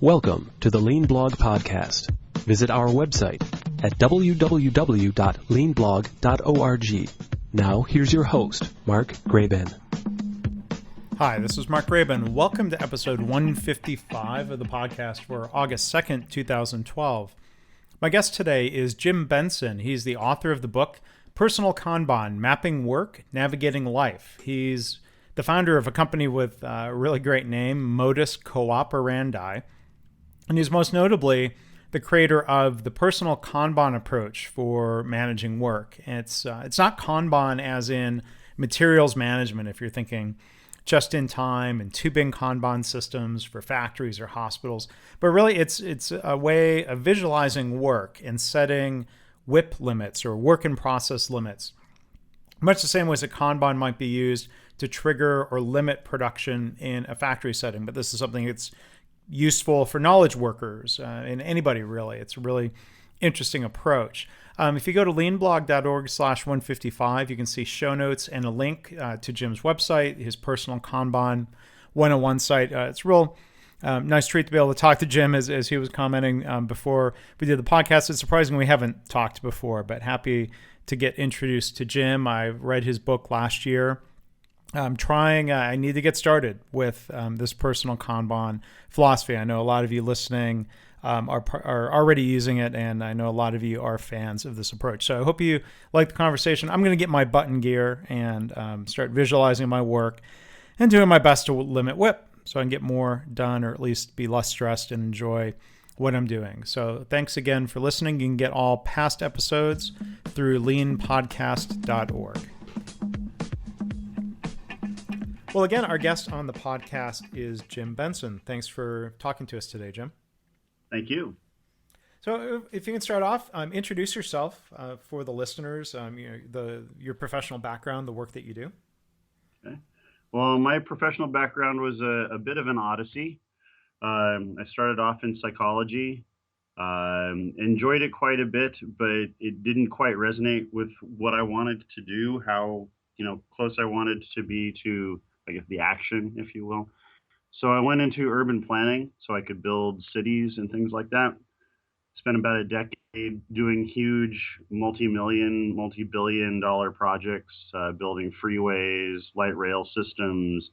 Welcome to the Lean Blog Podcast. Visit our website at www.leanblog.org. Now, here's your host, Mark Graban. Hi, this is Mark Graban. Welcome to episode 155 of the podcast for August 2nd, 2012. My guest today is Jim Benson. He's the author of the book, Personal Kanban, Mapping Work, Navigating Life. He's the founder of a company with a really great name, Modus Cooperandi. And he's most notably the creator of the personal Kanban approach for managing work. And it's not Kanban as in materials management, if you're thinking just in time and two-bin Kanban systems for factories or hospitals, but really it's a way of visualizing work and setting WIP limits or work in process limits. Much the same way as a Kanban might be used to trigger or limit production in a factory setting, but this is something that's useful for knowledge workers and anybody really. It's a really interesting approach. If you go to leanblog.org/155, you can see show notes and a link to Jim's website, his personal Kanban 101 site. It's a real nice treat to be able to talk to Jim as he was commenting before we did the podcast. It's surprising we haven't talked before, but happy to get introduced to Jim. I read his book last year. I need to get started with this personal Kanban philosophy. I know a lot of you listening are already using it, and I know a lot of you are fans of this approach. So I hope you like the conversation. I'm going to get my button gear and start visualizing my work and doing my best to limit WIP so I can get more done, or at least be less stressed and enjoy what I'm doing. So thanks again for listening. You can get all past episodes through leanpodcast.org. Well, again, our guest on the podcast is Jim Benson. Thanks for talking to us today, Jim. Thank you. So if you can start off, introduce yourself for the listeners, your professional background, the work that you do. Okay. Well, my professional background was a bit of an odyssey. I started off in psychology, enjoyed it quite a bit, but it didn't quite resonate with what I wanted to do, how close I wanted to be to, I guess, the action, if you will. So I went into urban planning so I could build cities and things like that. Spent about a decade doing huge multi-billion dollar projects, building freeways, light rail systems,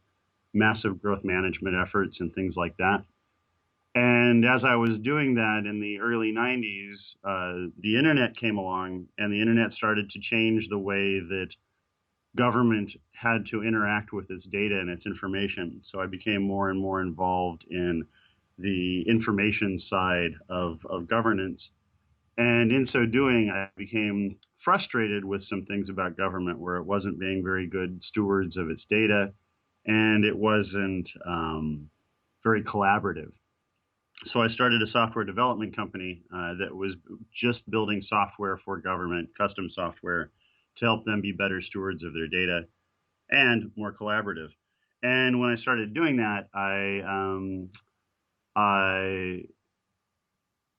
massive growth management efforts, and things like that. And as I was doing that in the early 90s, the internet came along, and the internet started to change the way that government had to interact with its data and its information. So I became more and more involved in the information side of governance. And in so doing, I became frustrated with some things about government where it wasn't being very good stewards of its data, and it wasn't very collaborative. So I started a software development company that was just building software for government, custom software, to help them be better stewards of their data and more collaborative. And when I started doing that, I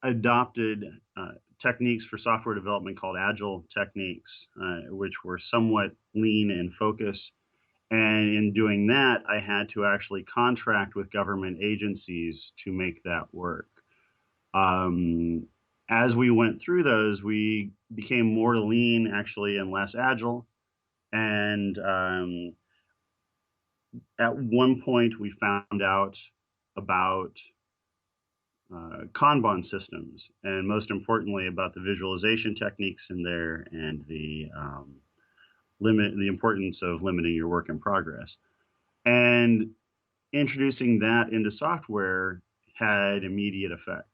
adopted techniques for software development called Agile techniques, which were somewhat lean in focus. And in doing that, I had to actually contract with government agencies to make that work. As we went through those, we became more lean, actually, and less agile. And at one point, we found out about Kanban systems, and most importantly, about the visualization techniques in there and the importance of limiting your work in progress. And introducing that into software had immediate effects.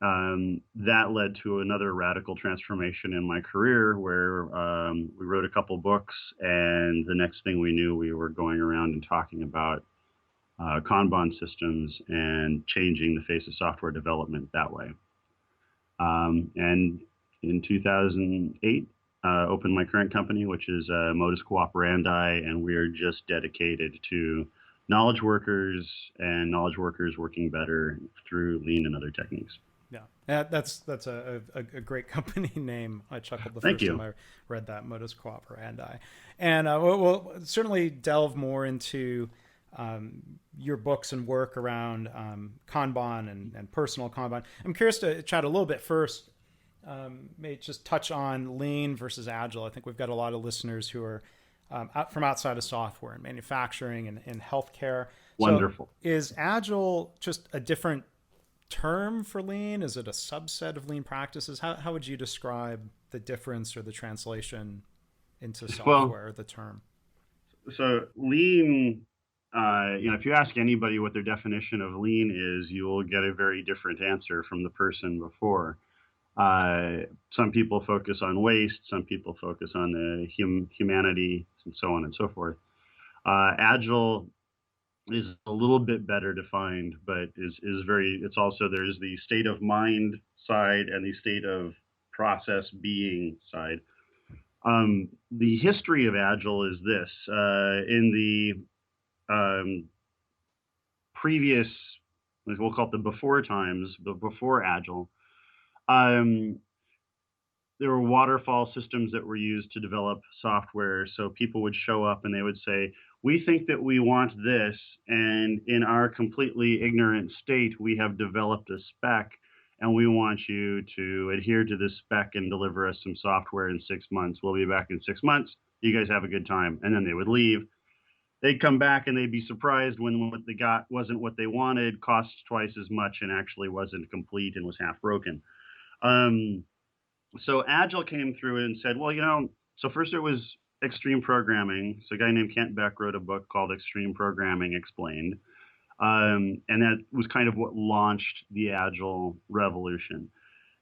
That led to another radical transformation in my career where we wrote a couple books, and the next thing we knew, we were going around and talking about Kanban systems and changing the face of software development that way. And in 2008, opened my current company, which is Modus Cooperandi, and we are just dedicated to knowledge workers and knowledge workers working better through lean and other techniques. Yeah, that's a great company name. I chuckled the Thank first you. time I read that, Modus Cooperandi. And we'll certainly delve more into your books and work around Kanban and personal Kanban. I'm curious to chat a little bit first. May just touch on lean versus agile. I think we've got a lot of listeners who are from outside of software and manufacturing and healthcare. Wonderful. So is agile just a different term for lean? Is it a subset of lean practices? How would you describe the difference or the translation into software, the term? So lean, if you ask anybody what their definition of lean is, you will get a very different answer from the person before. Some people focus on waste, some people focus on the humanity, and so on and so forth. Agile is a little bit better defined, but it's also, there's the state of mind side and the state of process being side. The history of Agile is this. In the previous, we'll call it the before times, but before Agile, there were waterfall systems that were used to develop software. So people would show up and they would say, we think that we want this, and in our completely ignorant state, we have developed a spec, and we want you to adhere to this spec and deliver us some software in 6 months. We'll be back in 6 months. You guys have a good time. And then they would leave. They'd come back and they'd be surprised when what they got wasn't what they wanted, cost twice as much, and actually wasn't complete and was half broken. So Agile came through and said, well, so first it was extreme programming. So a guy named Kent Beck wrote a book called Extreme Programming Explained. And that was kind of what launched the Agile revolution.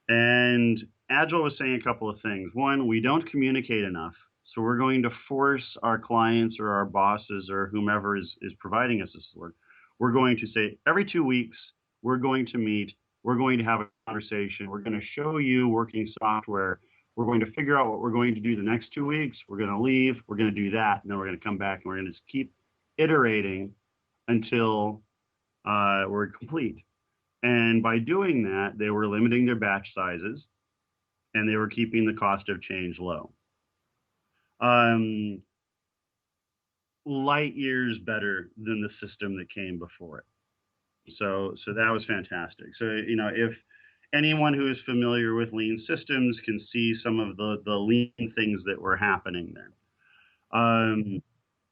And Agile was saying a couple of things. One, we don't communicate enough. So we're going to force our clients or our bosses or whomever is providing us this work. We're going to say every 2 weeks, we're going to meet. We're going to have a conversation. We're going to show you working software. We're going to figure out what we're going to do the next 2 weeks. We're going to leave. We're going to do that. And then we're going to come back and we're going to just keep iterating until we're complete. And by doing that, they were limiting their batch sizes and they were keeping the cost of change low. Light years better than the system that came before it. So that was fantastic. So, if anyone who is familiar with lean systems can see some of the lean things that were happening there.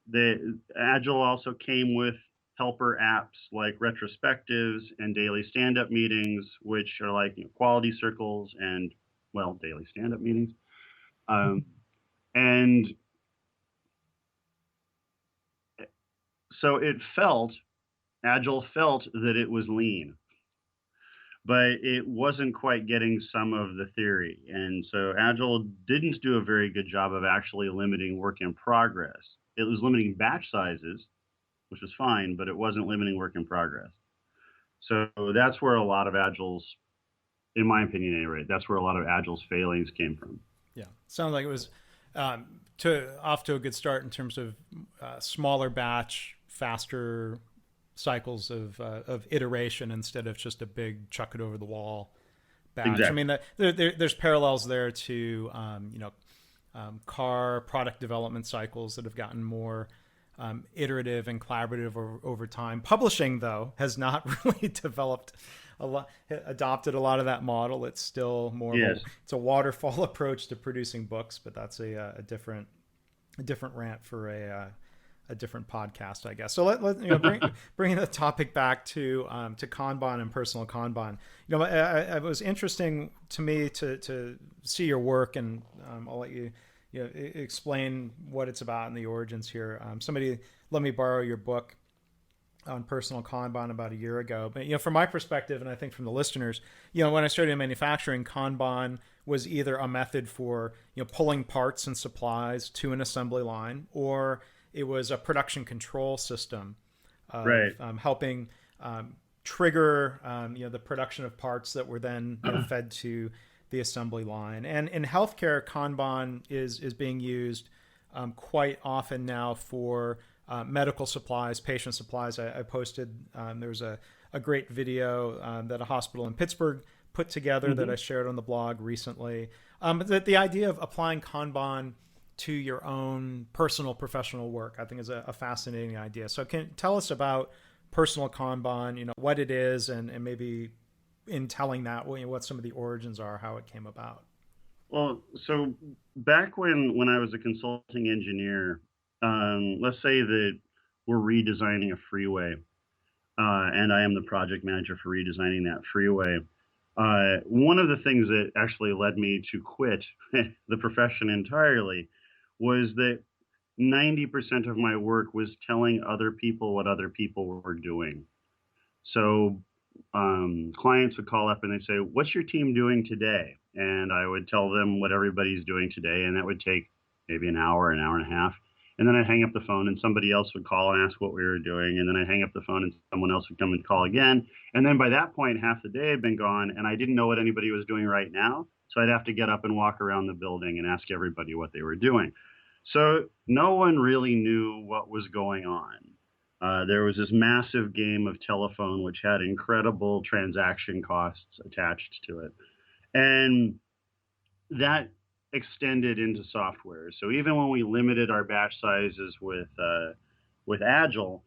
The Agile also came with helper apps like retrospectives and daily stand-up meetings, which are like quality circles and, daily stand-up meetings. And so Agile felt that it was lean, but it wasn't quite getting some of the theory. And so Agile didn't do a very good job of actually limiting work in progress. It was limiting batch sizes, which was fine, but it wasn't limiting work in progress. So that's where a lot of Agile's, in my opinion, at any rate, that's where a lot of Agile's failings came from. Yeah, sounds like it was off to a good start in terms of smaller batch, faster cycles of iteration instead of just a big chuck it over the wall batch. Exactly. I mean, there's parallels there to car product development cycles that have gotten more iterative and collaborative over time. Publishing, though, has not really adopted a lot of that model. It's still more it's a waterfall approach to producing books, but that's a different rant for a different podcast, I guess. So bring the topic back to Kanban and personal Kanban. It was interesting to me to see your work, and I'll let you explain what it's about and the origins here. Somebody let me borrow your book on personal Kanban about a year ago. But from my perspective, and I think from the listeners, when I started in manufacturing, Kanban was either a method for pulling parts and supplies to an assembly line, or it was a production control system of helping trigger the production of parts that were then fed to the assembly line. And in healthcare, Kanban is being used quite often now for medical supplies, patient supplies. I posted, there was a great video that a hospital in Pittsburgh put together that I shared on the blog recently. But the idea of applying Kanban to your own personal professional work, I think is a fascinating idea. So can you tell us about personal Kanban, what it is, and maybe in telling that, what some of the origins are, how it came about. Well, so back when I was a consulting engineer, let's say that we're redesigning a freeway, and I am the project manager for redesigning that freeway. One of the things that actually led me to quit the profession entirely was that 90% of my work was telling other people what other people were doing. So clients would call up and they'd say, "What's your team doing today?" And I would tell them what everybody's doing today, and that would take maybe an hour and a half. And then I'd hang up the phone, and somebody else would call and ask what we were doing. And then I'd hang up the phone, and someone else would come and call again. And then by that point, half the day had been gone, and I didn't know what anybody was doing right now. So I'd have to get up and walk around the building and ask everybody what they were doing. So no one really knew what was going on. There was this massive game of telephone, which had incredible transaction costs attached to it. And that extended into software. So even when we limited our batch sizes with Agile,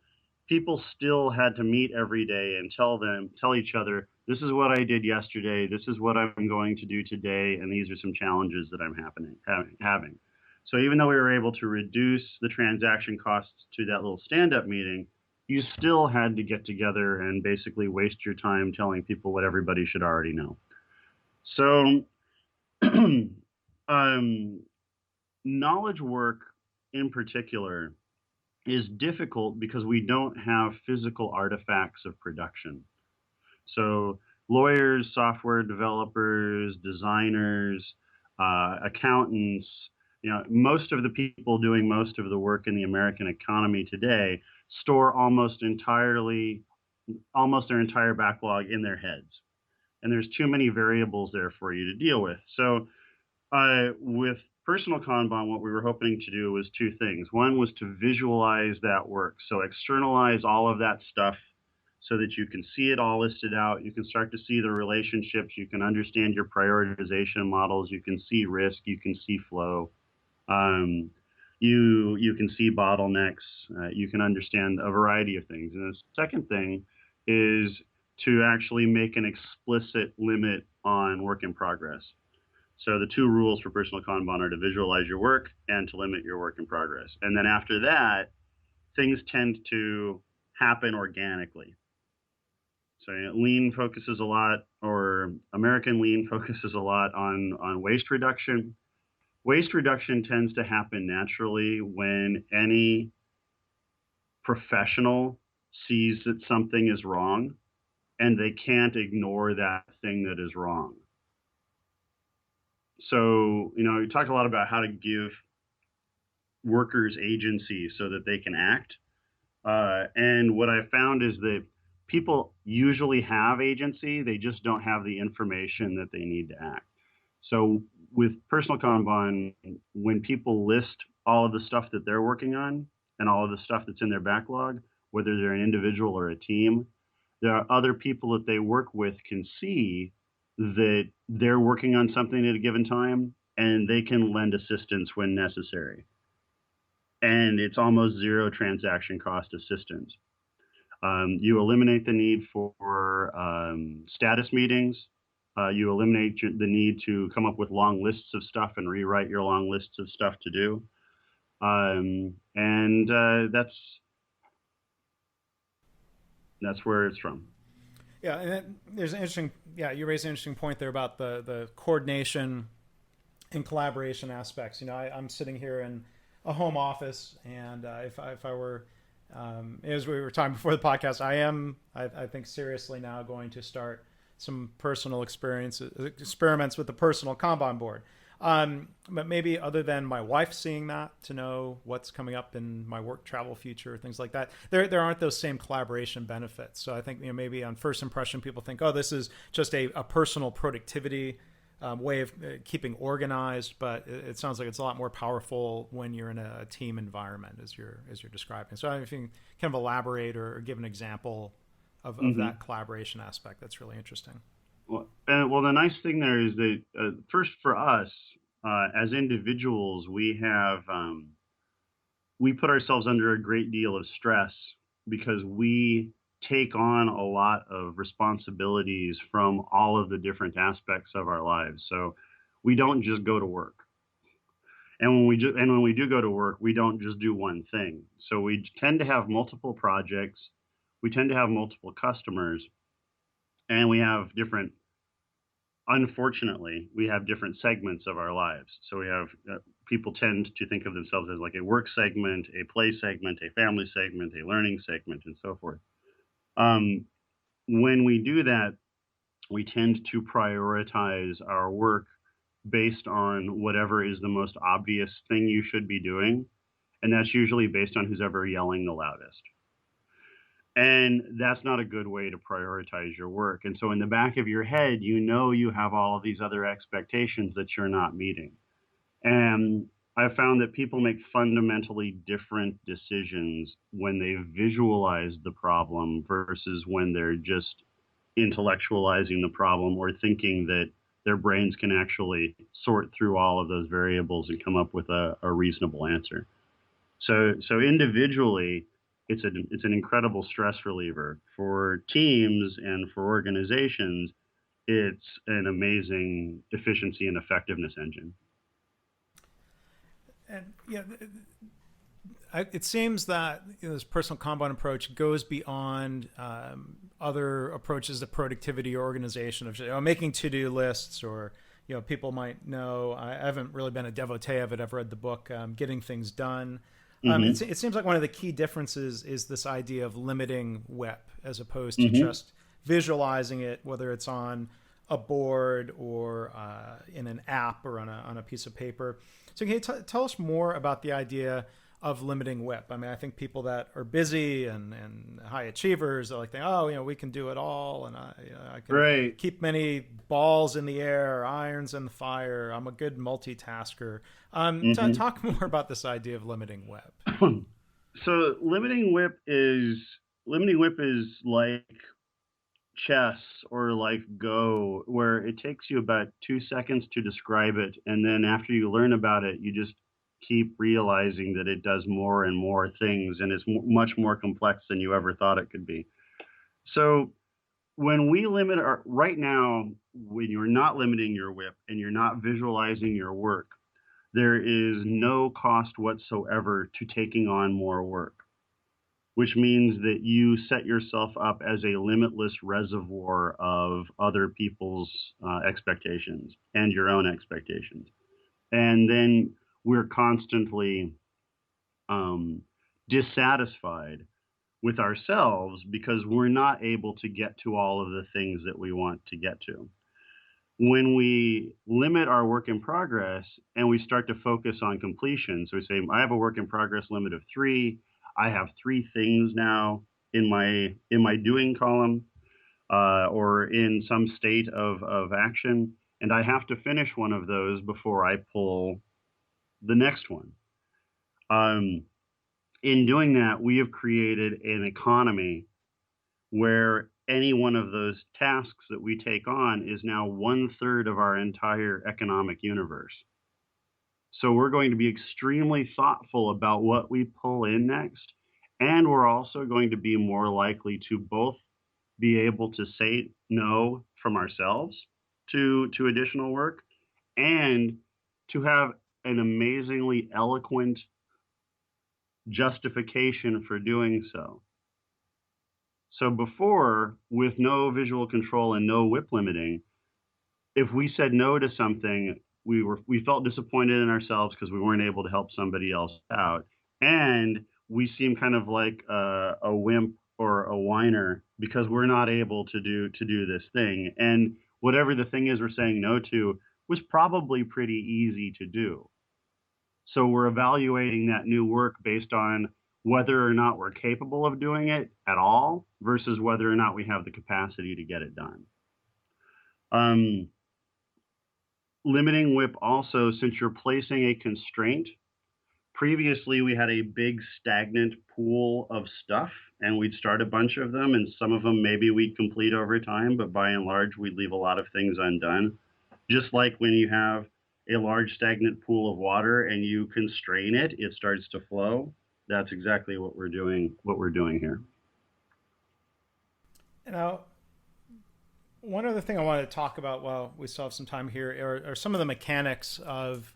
people still had to meet every day and tell each other, "This is what I did yesterday. This is what I'm going to do today, and these are some challenges that I'm having." So even though we were able to reduce the transaction costs to that little stand-up meeting, you still had to get together and basically waste your time telling people what everybody should already know. So knowledge work in particular is difficult because we don't have physical artifacts of production. So lawyers, software developers, designers, accountants, most of the people doing most of the work in the American economy today store almost their entire backlog in their heads. And there's too many variables there for you to deal with. So with personal Kanban, what we were hoping to do was two things. One was to visualize that work. So externalize all of that stuff so that you can see it all listed out. You can start to see the relationships. You can understand your prioritization models. You can see risk. You can see flow. You can see bottlenecks. You can understand a variety of things. And the second thing is to actually make an explicit limit on work in progress. So the two rules for personal Kanban are to visualize your work and to limit your work in progress. And then after that, things tend to happen organically. So lean focuses a lot, or American lean focuses a lot on waste reduction. Waste reduction tends to happen naturally when any professional sees that something is wrong and they can't ignore that thing that is wrong. So, you talked a lot about how to give workers agency so that they can act. And what I found is that people usually have agency, they just don't have the information that they need to act. So with personal Kanban, when people list all of the stuff that they're working on and all of the stuff that's in their backlog, whether they're an individual or a team, there are other people that they work with can see that they're working on something at a given time and they can lend assistance when necessary. And it's almost zero transaction cost assistance. You eliminate the need for status meetings. You eliminate the need to come up with long lists of stuff and rewrite your long lists of stuff to do. That's where it's from. Yeah, and there's an interesting. Yeah, you raised an interesting point there about the coordination and collaboration aspects. I'm sitting here in a home office, and if I were, as we were talking before the podcast, I think seriously now going to start some personal experiments with the personal Kanban board. But maybe other than my wife seeing that to know what's coming up in my work travel future, things like that, there aren't those same collaboration benefits. So I think maybe on first impression, people think, oh, this is just a personal productivity way of keeping organized. But it sounds like it's a lot more powerful when you're in a team environment, as you're describing. So if you can kind of elaborate or give an example of that collaboration aspect, that's really interesting. Well, the nice thing there is that first for us, as individuals, we put ourselves under a great deal of stress because we take on a lot of responsibilities from all of the different aspects of our lives. So we don't just go to work. And when we do go to work, we don't just do one thing. So we tend to have multiple projects, we tend to have multiple customers, and we have different unfortunately, we have different segments of our lives. So we have people tend to think of themselves as like a work segment, a play segment, a family segment, a learning segment, and so forth. Um, when we do that, we tend to prioritize our work based on whatever is the most obvious thing you should be doing. And that's usually based on who's ever yelling the loudest. And that's not a good way to prioritize your work. And so in the back of your head, you know you have all of these other expectations that you're not meeting. And I've found that people make fundamentally different decisions when they visualize the problem versus when they're just intellectualizing the problem or thinking that their brains can actually sort through all of those variables and come up with a reasonable answer. So individually, it's an incredible stress reliever. For teams and for organizations, it's an amazing efficiency and effectiveness engine. And yeah, it seems that this personal Kanban approach goes beyond other approaches to productivity or organization of making to-do lists, or people might know. I haven't really been a devotee of it. I've read the book Getting Things Done. It seems like one of the key differences is this idea of limiting WIP as opposed to just visualizing it, whether it's on a board or in an app or on a piece of paper. So can you tell us more about the idea of limiting WIP? I mean, I think people that are busy and high achievers are like, we can do it all, and I can keep many balls in the air, irons in the fire. I'm a good multitasker. Talk more about this idea of limiting WIP. So limiting WIP is like chess or like Go, where it takes you about 2 seconds to describe it, and then after you learn about it, you just keep realizing that it does more and more things, and it's much more complex than you ever thought it could be. So when we limit right now, when you're not limiting your WIP and you're not visualizing your work, there is no cost whatsoever to taking on more work, which means that you set yourself up as a limitless reservoir of other people's expectations and your own expectations. And then we're constantly dissatisfied with ourselves because we're not able to get to all of the things that we want to get to. When we limit our work in progress and we start to focus on completion, so we say, I have a work in progress limit of 3. I have 3 things now in my doing column or in some state of action, and I have to finish one of those before I pull the next one. In doing that, we have created an economy where any one of those tasks that we take on is now 1/3 of our entire economic universe. So we're going to be extremely thoughtful about what we pull in next. And we're also going to be more likely to both be able to say no from ourselves to additional work and to have an amazingly eloquent justification for doing so. So before, with no visual control and no WIP limiting, if we said no to something, we felt disappointed in ourselves because we weren't able to help somebody else out, and we seem kind of like a wimp or a whiner because we're not able to do this thing. And whatever the thing is we're saying no to was probably pretty easy to do. So we're evaluating that new work based on whether or not we're capable of doing it at all versus whether or not we have the capacity to get it done. Limiting WIP also, since you're placing a constraint, previously we had a big stagnant pool of stuff and we'd start a bunch of them and some of them maybe we'd complete over time, but by and large, we'd leave a lot of things undone. Just like when you have a large stagnant pool of water and you constrain it, it starts to flow. That's exactly what we're doing. What we're doing here. Now, one other thing I wanted to talk about while we still have some time here are some of the mechanics of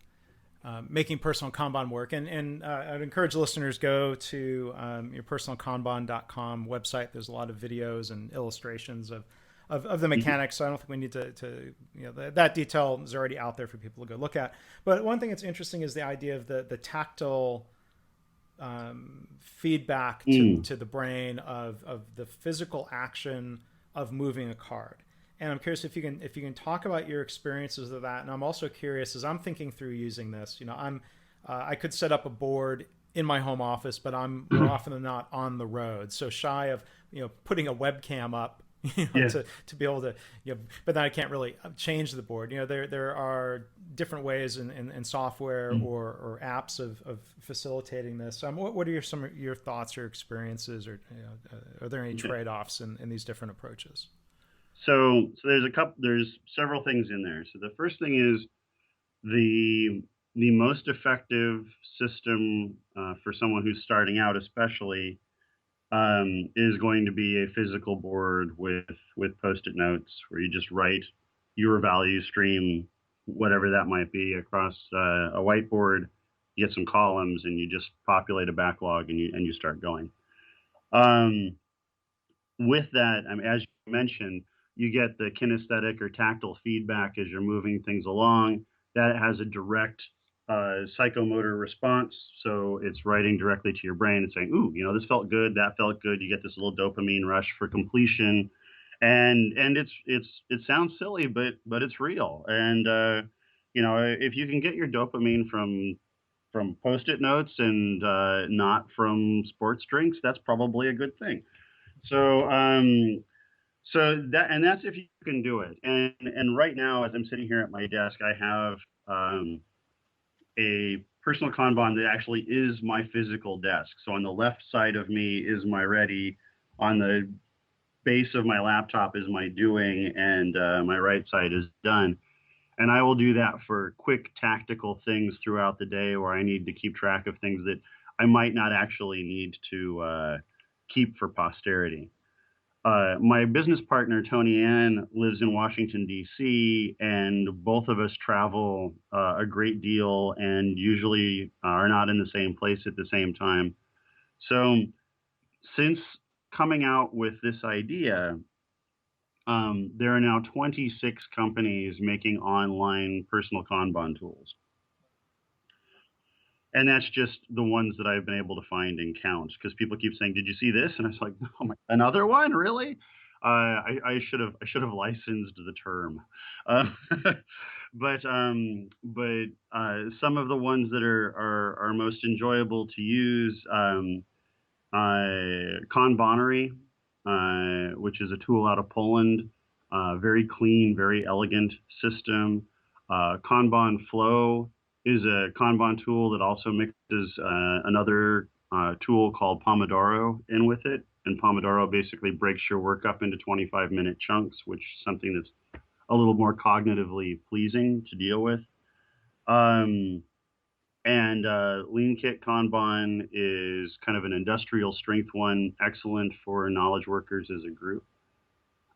making personal Kanban work. And I'd encourage listeners go to your personalkanban.com website. There's a lot of videos and illustrations of the mechanics. So I don't think we need to that detail is already out there for people to go look at. But one thing that's interesting is the idea of the tactile feedback to the brain of the physical action of moving a card. And I'm curious if you can talk about your experiences of that. And I'm also curious as I'm thinking through using this. I could set up a board in my home office, but I'm more often than not on the road, so shy of putting a webcam up. To be able to, but then I can't really change the board. There are different ways in software or apps of facilitating this. What are some of your thoughts or experiences, or are there any trade-offs in these different approaches? So there's several things in there. So the first thing is the most effective system for someone who's starting out, especially, is going to be a physical board with Post-it notes where you just write your value stream, whatever that might be, across a whiteboard. You get some columns and you just populate a backlog and you start going. With that, as you mentioned, you get the kinesthetic or tactile feedback as you're moving things along. That has a direct psychomotor response. So it's writing directly to your brain and saying, ooh, this felt good, that felt good. You get this little dopamine rush for completion. And it sounds silly, but it's real. And if you can get your dopamine from Post-it notes and not from sports drinks, that's probably a good thing. So that's if you can do it. And right now, as I'm sitting here at my desk, I have a personal Kanban that actually is my physical desk. So on the left side of me is my ready, on the base of my laptop is my doing, and my right side is done. And I will do that for quick tactical things throughout the day where I need to keep track of things that I might not actually need to keep for posterity. My business partner, Tony Ann, lives in Washington, D.C., and both of us travel a great deal and usually are not in the same place at the same time. So since coming out with this idea, there are now 26 companies making online personal Kanban tools. And that's just the ones that I've been able to find and count, because people keep saying, "Did you see this?" And I was like, "Oh my, another one, really?" I should have licensed the term, but some of the ones that are most enjoyable to use, Kanbanery, which is a tool out of Poland, very clean, very elegant system. Kanban Flow is a Kanban tool that also mixes another tool called Pomodoro in with it. And Pomodoro basically breaks your work up into 25-minute chunks, which is something that's a little more cognitively pleasing to deal with. And Lean Kit Kanban is kind of an industrial strength one, excellent for knowledge workers as a group.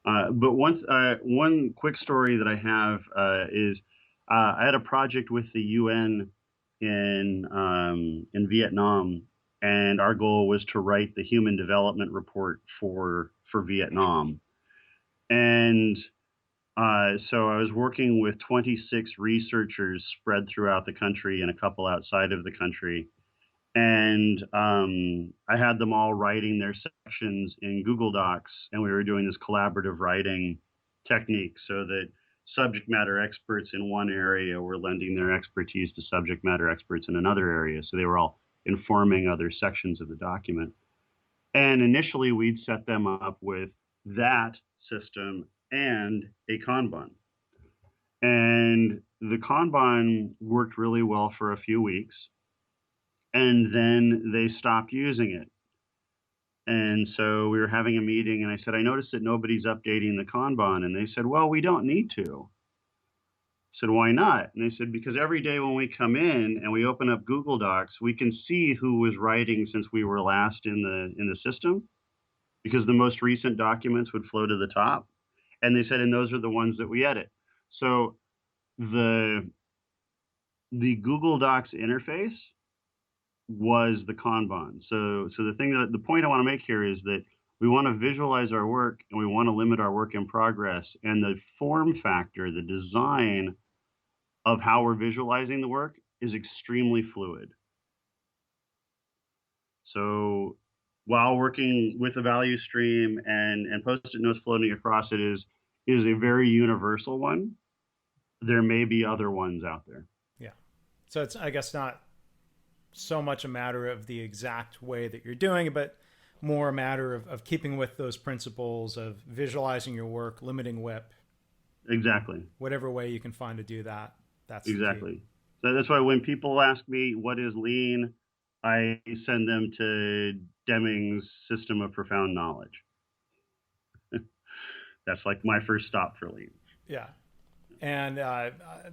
But one quick story that I have is I had a project with the UN in Vietnam, and our goal was to write the Human Development Report for Vietnam. And so I was working with 26 researchers spread throughout the country and a couple outside of the country. And I had them all writing their sections in Google Docs, and we were doing this collaborative writing technique so that subject matter experts in one area were lending their expertise to subject matter experts in another area. So they were all informing other sections of the document. And initially, we'd set them up with that system and a Kanban. And the Kanban worked really well for a few weeks. And then they stopped using it. And so we were having a meeting, and I said, I noticed that nobody's updating the Kanban. And they said, well, we don't need to. said, why not? And they said, because every day when we come in and we open up Google Docs, we can see who was writing since we were last in the system, because the most recent documents would flow to the top. And they said, and those are the ones that we edit. So the Google Docs interface was the Kanban. So the point I want to make here is that we want to visualize our work and we want to limit our work in progress. And the form factor, the design of how we're visualizing the work is extremely fluid. So while working with a value stream and Post-it notes floating across it is a very universal one, there may be other ones out there. Yeah. So it's, I guess, not so much a matter of the exact way that you're doing it, but more a matter of keeping with those principles of visualizing your work, limiting WIP. Exactly. Whatever way you can find to do that. That's exactly. So that's why when people ask me what is lean, I send them to Deming's System of Profound Knowledge. That's like my first stop for lean. Yeah. And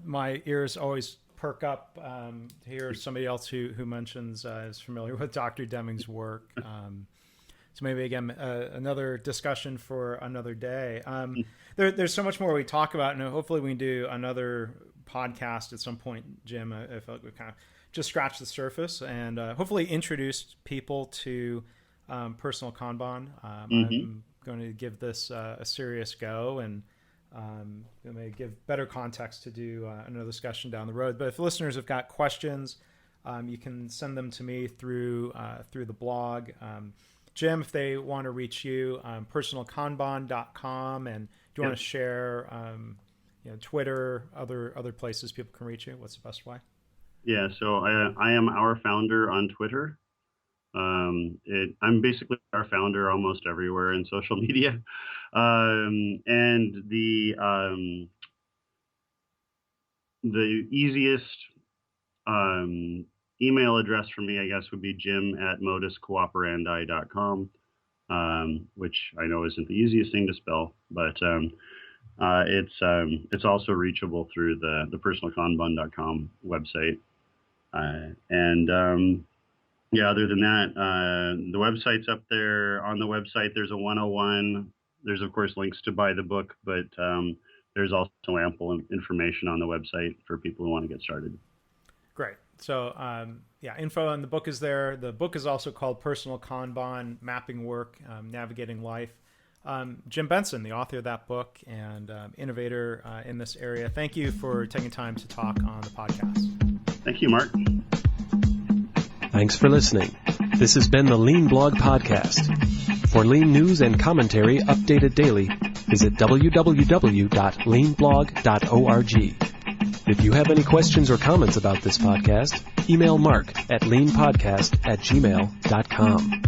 my ears always perk up to hear somebody else who mentions is familiar with Dr. Deming's work. So maybe, again, another discussion for another day. There's so much more we talk about, and hopefully we can do another podcast at some point, Jim. I felt like we kind of just scratched the surface and hopefully introduced people to personal Kanban. I'm going to give this a serious go and may give better context to do another discussion down the road. But if listeners have got questions, you can send them to me through the blog. Jim, if they want to reach you, personalkanban.com, and do you want to share Twitter, other places people can reach you? What's the best way? Yeah, so I am our founder on Twitter. I'm basically our founder almost everywhere in social media. And the easiest email address for me, I guess, would be jim@moduscooperandi.com, which I know isn't the easiest thing to spell, but it's also reachable through the personalkanban.com website. Other than that, the website's up there. On the website, there's a 101. There's, of course, links to buy the book, but there's also ample information on the website for people who want to get started. Great. So, info on the book is there. The book is also called Personal Kanban, Mapping Work, Navigating Life. Jim Benson, the author of that book and innovator in this area, thank you for taking time to talk on the podcast. Thank you, Mark. Thanks for listening. This has been the Lean Blog Podcast. For Lean news and commentary updated daily, visit www.leanblog.org. If you have any questions or comments about this podcast, email Mark at leanpodcast@gmail.com.